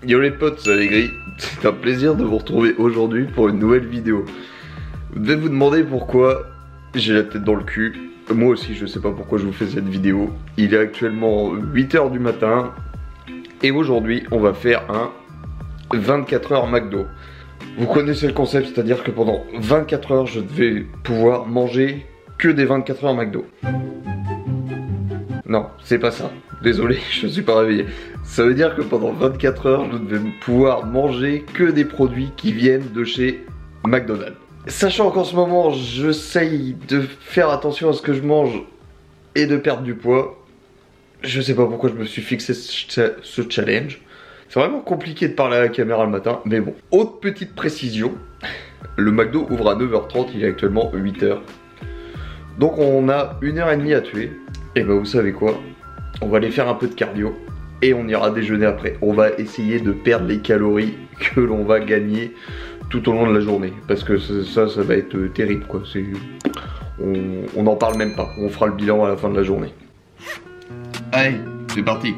Yo les potes, c'est Allegri, c'est un plaisir de vous retrouver aujourd'hui pour une nouvelle vidéo. Vous devez vous demander pourquoi j'ai la tête dans le cul. Moi aussi je sais pas pourquoi je vous fais cette vidéo. Il est actuellement 8 h du matin et aujourd'hui on va faire un 24 h McDo. Vous connaissez le concept, c'est-à-dire que pendant 24 heures je devais pouvoir manger que des 24 heures McDo. Non, c'est pas ça. Désolé, je ne suis pas réveillé. Ça veut dire que pendant 24 heures, je devais pouvoir manger que des produits qui viennent de chez McDonald's. Sachant qu'en ce moment, j'essaye de faire attention à ce que je mange et de perdre du poids. Je sais pas pourquoi je me suis fixé ce challenge. C'est vraiment compliqué de parler à la caméra le matin, mais bon. Autre petite précision, le McDo ouvre à 9 h 30, il est actuellement 8 h. Donc on a 1 h 30 à tuer. Et bah vous savez quoi? On va aller faire un peu de cardio et on ira déjeuner après. On va essayer de perdre les calories que l'on va gagner tout au long de la journée. Parce que ça va être terrible quoi. On n'en parle même pas. On fera le bilan à la fin de la journée. Allez, c'est parti.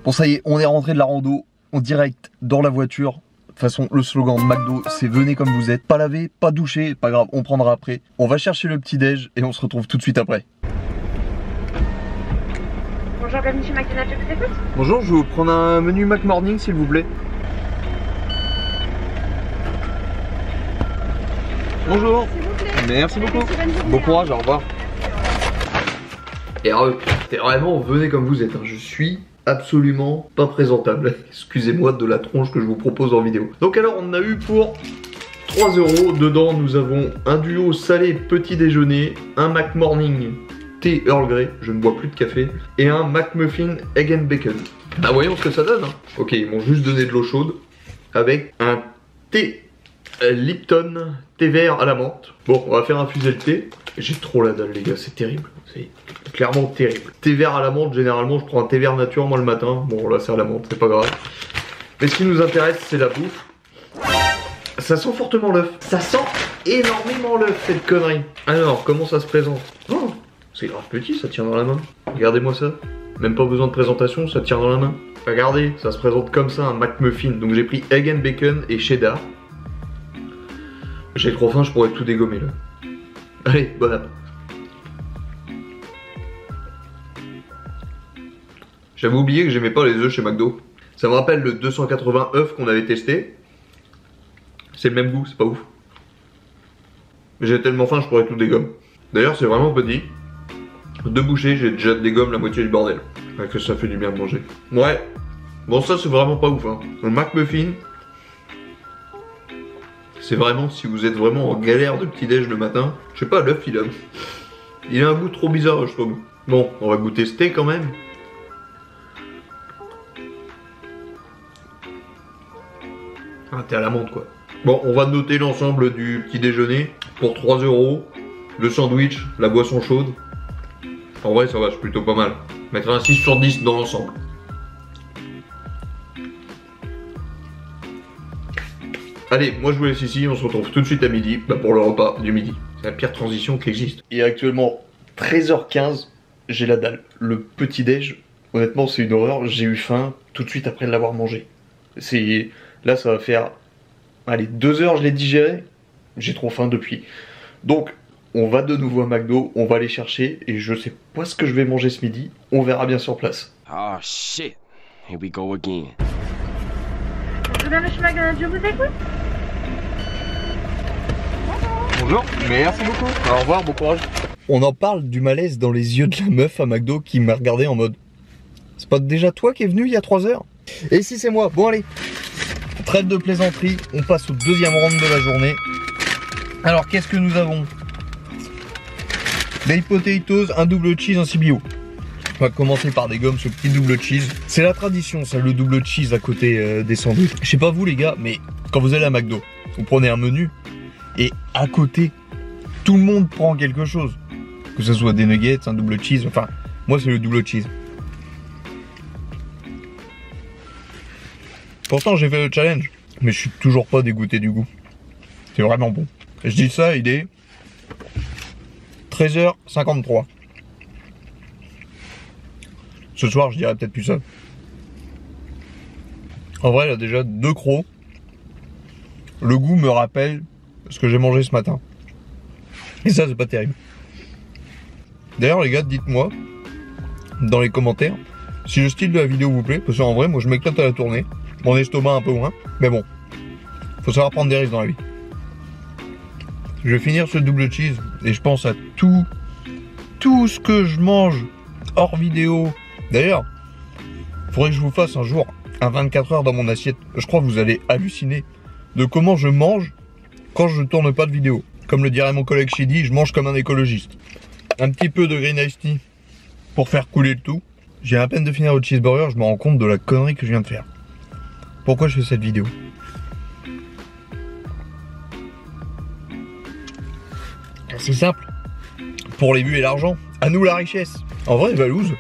Bon ça y est, on est rentré de la rando, en direct dans la voiture. De toute façon, le slogan de McDo, c'est venez comme vous êtes. Pas lavé, pas douché, pas grave, on prendra après. On va chercher le petit déj et on se retrouve tout de suite après. Bonjour, bienvenue chez McDonald's, je vous écoute. Bonjour, je vais vous prendre un menu McMorning s'il vous plaît. Bonjour. S'il vous plaît. Merci beaucoup. Bonne Bon courage, au revoir. Et alors, vraiment, venez comme vous êtes. Hein. Je suis absolument pas présentable. Excusez-moi de la tronche que je vous propose en vidéo. Donc alors, on a eu pour 3 €. Dedans, nous avons un duo salé petit déjeuner, un McMorning thé Earl Grey, je ne bois plus de café, et un McMuffin Egg and Bacon. Bah voyons ce que ça donne. Hein. Ok, ils m'ont juste donné de l'eau chaude avec un thé Lipton, thé vert à la menthe. Bon, on va faire infuser le thé. J'ai trop la dalle les gars, c'est terrible. C'est clairement terrible. Thé vert à la menthe, généralement je prends un thé vert nature moi le matin. Bon là c'est à la menthe, c'est pas grave. Mais ce qui nous intéresse c'est la bouffe. Ça sent fortement l'œuf. Ça sent énormément l'œuf cette connerie. Alors comment ça se présente? Oh, c'est grave petit, ça tient dans la main. Regardez-moi ça. Même pas besoin de présentation, ça tient dans la main. Regardez, ça se présente comme ça un McMuffin. Donc j'ai pris egg and bacon et cheddar. J'ai trop faim, je pourrais tout dégommer là. Allez, bon app. J'avais oublié que j'aimais pas les œufs chez McDo. Ça me rappelle le 280 œufs qu'on avait testé. C'est le même goût, c'est pas ouf. J'ai tellement faim, je pourrais tout dégommer. D'ailleurs, c'est vraiment petit. 2 bouchées, j'ai déjà dégomme la moitié du bordel. Ouais, que ça fait du bien de manger. Ouais. Bon, ça c'est vraiment pas ouf. Hein. Le McMuffin. C'est vraiment, si vous êtes vraiment en galère de petit-déj le matin, je sais pas, l'œuf il a un goût trop bizarre je trouve. Bon, on va goûter ce thé quand même. Ah, thé à la menthe quoi. Bon, on va noter l'ensemble du petit déjeuner pour 3 €. Le sandwich, la boisson chaude. En vrai ça va, c'est plutôt pas mal. Mettre un 6 sur 10 dans l'ensemble. Allez, moi je vous laisse ici, on se retrouve tout de suite à midi pour le repas du midi. C'est la pire transition qui existe. Il est actuellement 13 h 15, j'ai la dalle. Le petit déj, honnêtement c'est une horreur, j'ai eu faim tout de suite après l'avoir mangé. Là ça va faire, allez 2 heures je l'ai digéré, j'ai trop faim depuis. Donc on va de nouveau à McDo, on va aller chercher et je sais pas ce que je vais manger ce midi, on verra bien sur place. Oh shit, here we go again. Bonjour, bienvenue chez McDonald's, je vous écoute. Bonjour, merci beaucoup. Au revoir, bon courage. On en parle du malaise dans les yeux de la meuf à McDo qui m'a regardé en mode c'est pas déjà toi qui est venu il y a 3 heures? Et si c'est moi, bon allez. Trêve de plaisanterie, on passe au deuxième round de la journée. Alors qu'est-ce que nous avons? Baked potatoes, un double cheese, un CBO. On va commencer par des gommes, ce petit double cheese. C'est la tradition ça, le double cheese à côté des sandwichs. Je sais pas vous les gars, mais quand vous allez à McDo, vous prenez un menu et à côté, tout le monde prend quelque chose. Que ce soit des nuggets, un double cheese, enfin, moi c'est le double cheese. Pourtant j'ai fait le challenge, mais je suis toujours pas dégoûté du goût. C'est vraiment bon. Je dis ça, il est 13h53. Ce soir je dirais peut-être plus ça. En vrai, là déjà 2 crocs. Le goût me rappelle ce que j'ai mangé ce matin. Et ça, c'est pas terrible. D'ailleurs, les gars, dites-moi dans les commentaires si le style de la vidéo vous plaît. Parce qu'en vrai, moi, je m'éclate à la tourner. Mon estomac un peu moins. Mais bon, faut savoir prendre des risques dans la vie. Je vais finir ce double cheese. Et je pense à tout ce que je mange hors vidéo. D'ailleurs, faudrait que je vous fasse un jour un 24 heures dans mon assiette. Je crois que vous allez halluciner de comment je mange quand je ne tourne pas de vidéo. Comme le dirait mon collègue Shidi, je mange comme un écologiste. Un petit peu de green iced tea pour faire couler le tout. J'ai à peine de finir le cheeseburger, je me rends compte de la connerie que je viens de faire. Pourquoi je fais cette vidéo? C'est simple. Pour les vues et l'argent. À nous la richesse. En vrai, Valouz,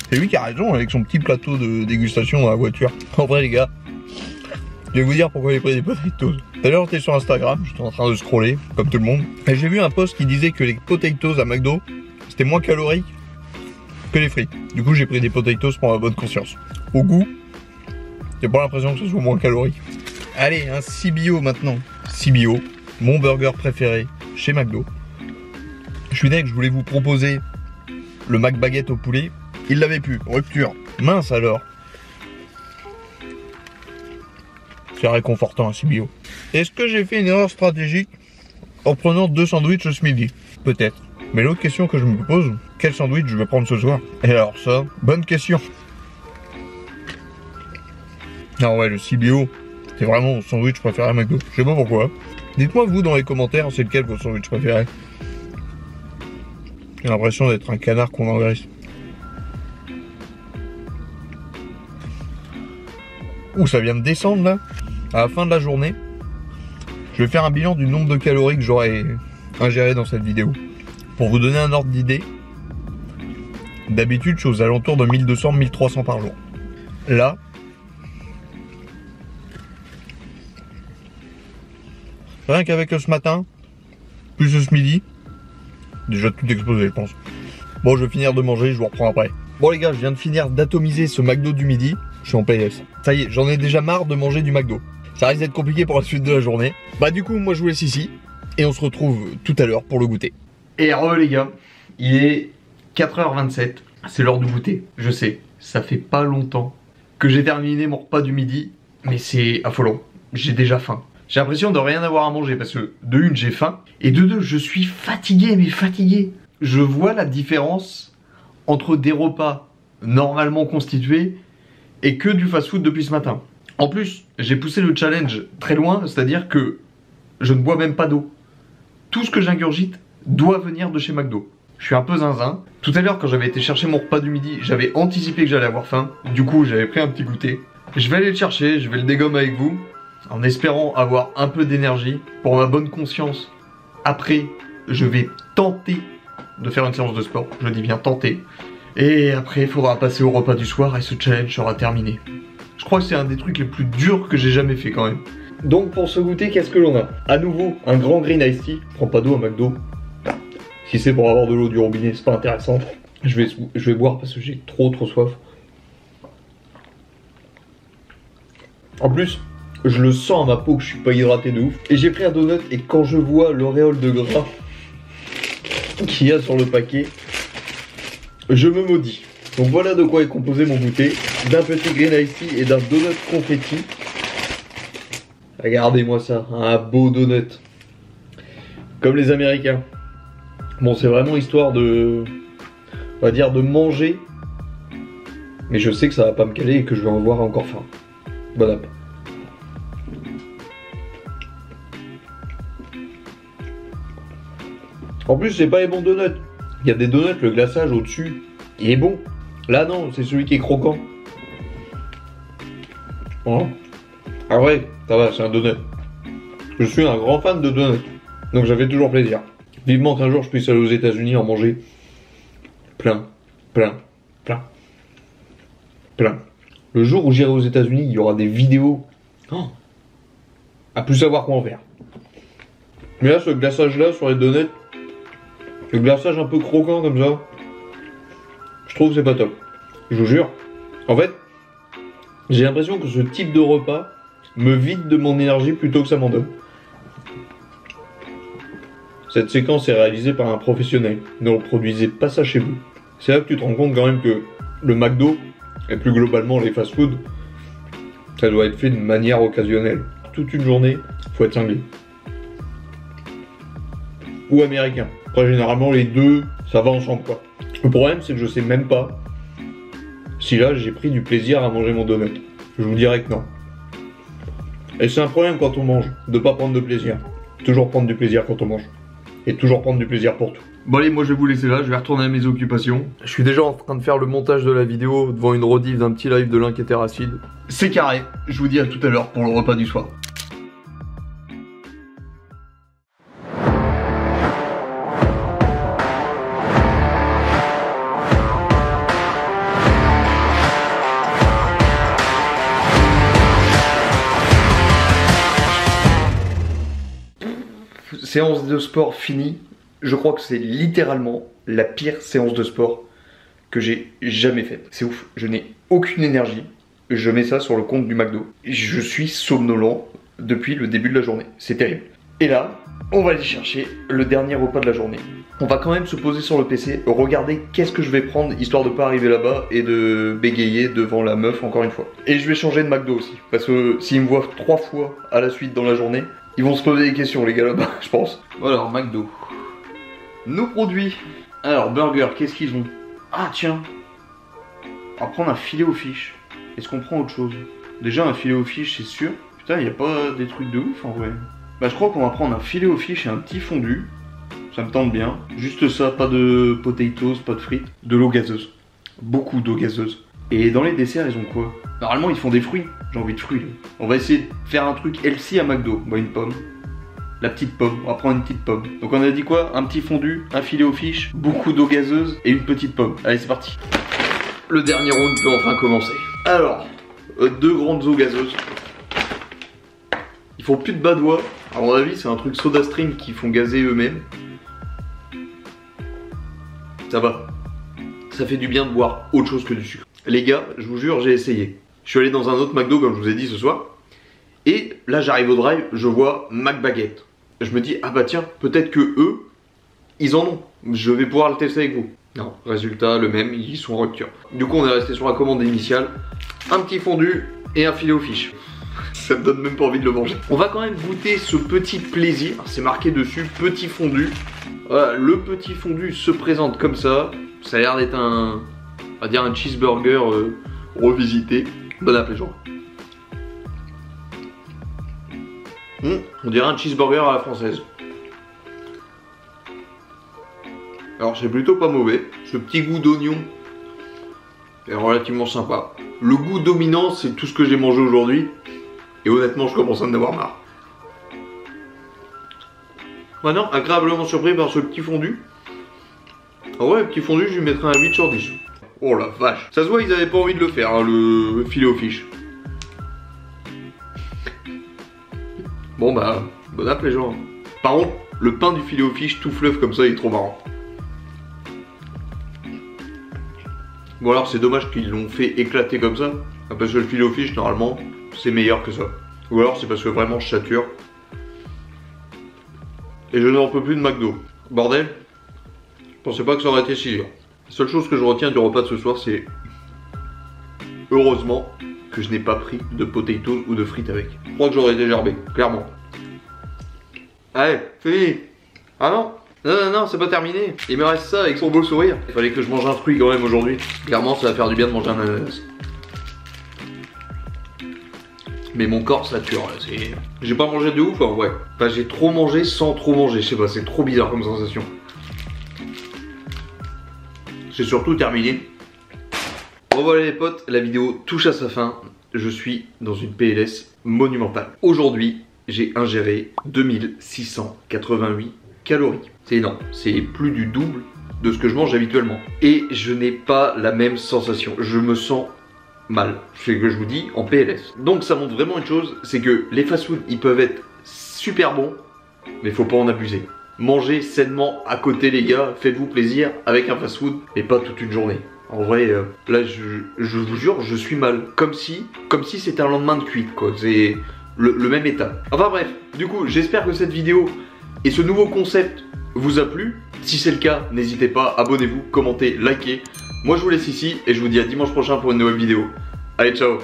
c'est lui qui a raison avec son petit plateau de dégustation dans la voiture. En vrai, les gars, je vais vous dire pourquoi j'ai pris des potatoes. Tout à l'heure, j'étais sur Instagram, j'étais en train de scroller, comme tout le monde. Et j'ai vu un post qui disait que les potatoes à McDo, c'était moins calorique que les frites. Du coup, j'ai pris des potatoes pour ma bonne conscience. Au goût, j'ai pas l'impression que ce soit moins calorique. Allez, un CBO maintenant. CBO, mon burger préféré chez McDo. Je suis deg, je voulais vous proposer le McBaguette au poulet. Il l'avait plus, rupture. Mince alors. C'est réconfortant un CBO. Est-ce que j'ai fait une erreur stratégique en prenant 2 sandwichs ce midi? Peut-être. Mais l'autre question que je me pose, quel sandwich je vais prendre ce soir? Et alors ça, bonne question. Ah ouais, le CBO, c'est vraiment mon sandwich préféré à McDo. Je sais pas pourquoi. Dites-moi vous dans les commentaires, c'est lequel votre sandwich préféré? J'ai l'impression d'être un canard qu'on engraisse. Ouh, ça vient de descendre là. À la fin de la journée, je vais faire un bilan du nombre de calories que j'aurais ingéré dans cette vidéo. Pour vous donner un ordre d'idée, d'habitude je suis aux alentours de 1200-1300 par jour. Là, rien qu'avec ce matin, plus ce midi, déjà tout explosé je pense. Bon, je vais finir de manger, je vous reprends après. Bon les gars, je viens de finir d'atomiser ce McDo du midi. Je suis en PS. Ça y est, j'en ai déjà marre de manger du McDo. Ça risque d'être compliqué pour la suite de la journée. Bah du coup, moi je vous laisse ici. Et on se retrouve tout à l'heure pour le goûter. Et les gars, il est 4h27. C'est l'heure du goûter. Je sais, ça fait pas longtemps que j'ai terminé mon repas du midi. Mais c'est affolant. J'ai déjà faim. J'ai l'impression de rien avoir à manger parce que de une, j'ai faim. Et de deux, je suis fatigué, mais fatigué. Je vois la différence entre des repas normalement constitués et que du fast-food depuis ce matin. En plus, j'ai poussé le challenge très loin, c'est-à-dire que je ne bois même pas d'eau. Tout ce que j'ingurgite doit venir de chez McDo. Je suis un peu zinzin. Tout à l'heure, quand j'avais été chercher mon repas du midi, j'avais anticipé que j'allais avoir faim. Du coup, j'avais pris un petit goûter. Je vais aller le chercher, je vais le dégommer avec vous, en espérant avoir un peu d'énergie pour ma bonne conscience. Après, je vais tenter de faire une séance de sport. Je dis bien tenter. Et après, il faudra passer au repas du soir et ce challenge sera terminé. Je crois que c'est un des trucs les plus durs que j'ai jamais fait quand même. Donc pour ce goûter, qu'est-ce que l'on a? À nouveau, un grand green iced tea. Je prends pas d'eau à McDo. Si c'est pour avoir de l'eau du robinet, c'est pas intéressant. Je vais boire parce que j'ai trop soif. En plus, je le sens à ma peau que je suis pas hydraté de ouf. Et j'ai pris un donut et quand je vois l'auréole de gras qu'il y a sur le paquet, je me maudis. Donc voilà de quoi est composé mon goûter. D'un petit green iced tea et d'un donut confetti. Regardez-moi ça, un beau donut. Comme les Américains. Bon, c'est vraiment histoire de... on va dire de manger. Mais je sais que ça va pas me caler et que je vais en avoir encore faim. Bon app. En plus, c'est pas les bons donuts. Il y a des donuts, le glaçage au-dessus, il est bon. Là, non, c'est celui qui est croquant. Oh. Ah ouais, ça va, c'est un donut. Je suis un grand fan de donuts. Donc ça fait toujours plaisir. Vivement qu'un jour je puisse aller aux États-Unis en manger plein. Le jour où j'irai aux États-Unis, il y aura des vidéos. Oh, à plus savoir quoi en faire. Mais là, ce glaçage-là sur les donuts, le glaçage un peu croquant comme ça, je trouve que c'est pas top. Je vous jure. En fait, j'ai l'impression que ce type de repas me vide de mon énergie plutôt que ça m'en donne. Cette séquence est réalisée par un professionnel. Ne reproduisez pas ça chez vous. C'est là que tu te rends compte quand même que le McDo, et plus globalement les fast-food, ça doit être fait de manière occasionnelle. Toute une journée, faut être cinglé. Ou américain. Après, généralement, les deux, ça va ensemble, quoi. Le problème, c'est que je sais même pas si là, j'ai pris du plaisir à manger mon donut. Je vous dirais que non. Et c'est un problème quand on mange, de pas prendre de plaisir. Toujours prendre du plaisir quand on mange. Et toujours prendre du plaisir pour tout. Bon allez, moi je vais vous laisser là, je vais retourner à mes occupations. Je suis déjà en train de faire le montage de la vidéo devant une rediff d'un petit live de l'Inquiétéracide. C'est carré, je vous dis à tout à l'heure pour le repas du soir. Séance de sport finie. Je crois que c'est littéralement la pire séance de sport que j'ai jamais faite. C'est ouf, je n'ai aucune énergie. Je mets ça sur le compte du McDo. Je suis somnolent depuis le début de la journée. C'est terrible. Et là, on va aller chercher le dernier repas de la journée. On va quand même se poser sur le PC, regarder qu'est-ce que je vais prendre, histoire de pas arriver là-bas et de bégayer devant la meuf encore une fois. Et je vais changer de McDo aussi, parce que s'ils me voient 3 fois à la suite dans la journée, ils vont se poser des questions les gars là-bas, je pense. Alors, McDo. Nos produits. Alors, burger, qu'est-ce qu'ils ont? Ah tiens, on va prendre un filet aux fiches. Est-ce qu'on prend autre chose? Déjà un filet aux fiches, c'est sûr. Putain, il n'y a pas des trucs de ouf en vrai. Bah je crois qu'on va prendre un filet aux fiches et un petit fondu. Ça me tente bien. Juste ça, pas de potatoes, pas de frites. De l'eau gazeuse. Beaucoup d'eau gazeuse. Et dans les desserts, ils ont quoi? Normalement, ils font des fruits. J'ai envie de fruits là. On va essayer de faire un truc healthy à McDo. Bah une pomme. La petite pomme, on va prendre une petite pomme. Donc on a dit quoi? Un petit fondu, un filet aux fiches, beaucoup d'eau gazeuse et une petite pomme. Allez c'est parti. Le dernier round peut enfin commencer. Alors, 2 grandes eaux gazeuses. Ils font plus de badois. À mon avis c'est un truc soda stream qu'ils font gazer eux-mêmes. Ça va. Ça fait du bien de boire autre chose que du sucre. Les gars, je vous jure, j'ai essayé. Je suis allé dans un autre McDo comme je vous ai dit ce soir. Et là j'arrive au drive, je vois McBaguette. Je me dis, ah bah tiens, peut-être que eux, ils en ont. Je vais pouvoir le tester avec vous. Non, résultat, le même, ils sont en rupture. Du coup, on est resté sur la commande initiale. Un petit fondu et un filet aux fiches. Ça me donne même pas envie de le manger. On va quand même goûter ce petit plaisir. C'est marqué dessus, petit fondu. Voilà, le petit fondu se présente comme ça. Ça a l'air d'être un, on va dire un cheeseburger revisité. Bon appétit, genre. On dirait un cheeseburger à la française. Alors c'est plutôt pas mauvais. Ce petit goût d'oignon est relativement sympa. Le goût dominant c'est tout ce que j'ai mangé aujourd'hui. Et honnêtement je commence à en avoir marre. Maintenant agréablement surpris par ce petit fondu. Ah ouais, petit fondu je lui mettrais un 8 sur 10. Oh la vache. Ça se voit ils avaient pas envie de le faire hein, le filet aux fiches. Bon bah, bon app les gens. Par contre, le pain du filet aux fiches tout fleuve comme ça, il est trop marrant. Bon alors c'est dommage qu'ils l'ont fait éclater comme ça. Parce que le filet aux fiches, normalement, c'est meilleur que ça. Ou alors c'est parce que vraiment je sature. Et je n'en peux plus de McDo. Bordel, je pensais pas que ça aurait été si dur. La seule chose que je retiens du repas de ce soir, c'est... heureusement que je n'ai pas pris de potatoes ou de frites avec. Je crois que j'aurais été gerbé, clairement. Allez, fini. Ah non, non, c'est pas terminé. Il me reste ça avec son beau sourire. Il fallait que je mange un fruit quand même aujourd'hui. Clairement, ça va faire du bien de manger un ananas. Mais mon corps sature, c'est... J'ai pas mangé de ouf en vrai. Enfin, j'ai trop mangé sans trop manger. Je sais pas, c'est trop bizarre comme sensation. J'ai surtout terminé. Bon voilà les potes, la vidéo touche à sa fin. Je suis dans une PLS monumentale. Aujourd'hui, j'ai ingéré 2688 calories. C'est énorme, c'est plus du double de ce que je mange habituellement. Et je n'ai pas la même sensation. Je me sens mal. C'est que je vous dis en PLS. Donc ça montre vraiment une chose, c'est que les fast-food ils peuvent être super bons, mais faut pas en abuser. Mangez sainement à côté les gars, faites-vous plaisir avec un fast-food et pas toute une journée. En vrai, là je vous jure, je suis mal. Comme si c'était un lendemain de cuite quoi, c'est le même état. Enfin bref, du coup j'espère que cette vidéo et ce nouveau concept vous a plu. Si c'est le cas, n'hésitez pas, abonnez-vous, commentez, likez. Moi je vous laisse ici et je vous dis à dimanche prochain pour une nouvelle vidéo. Allez, ciao!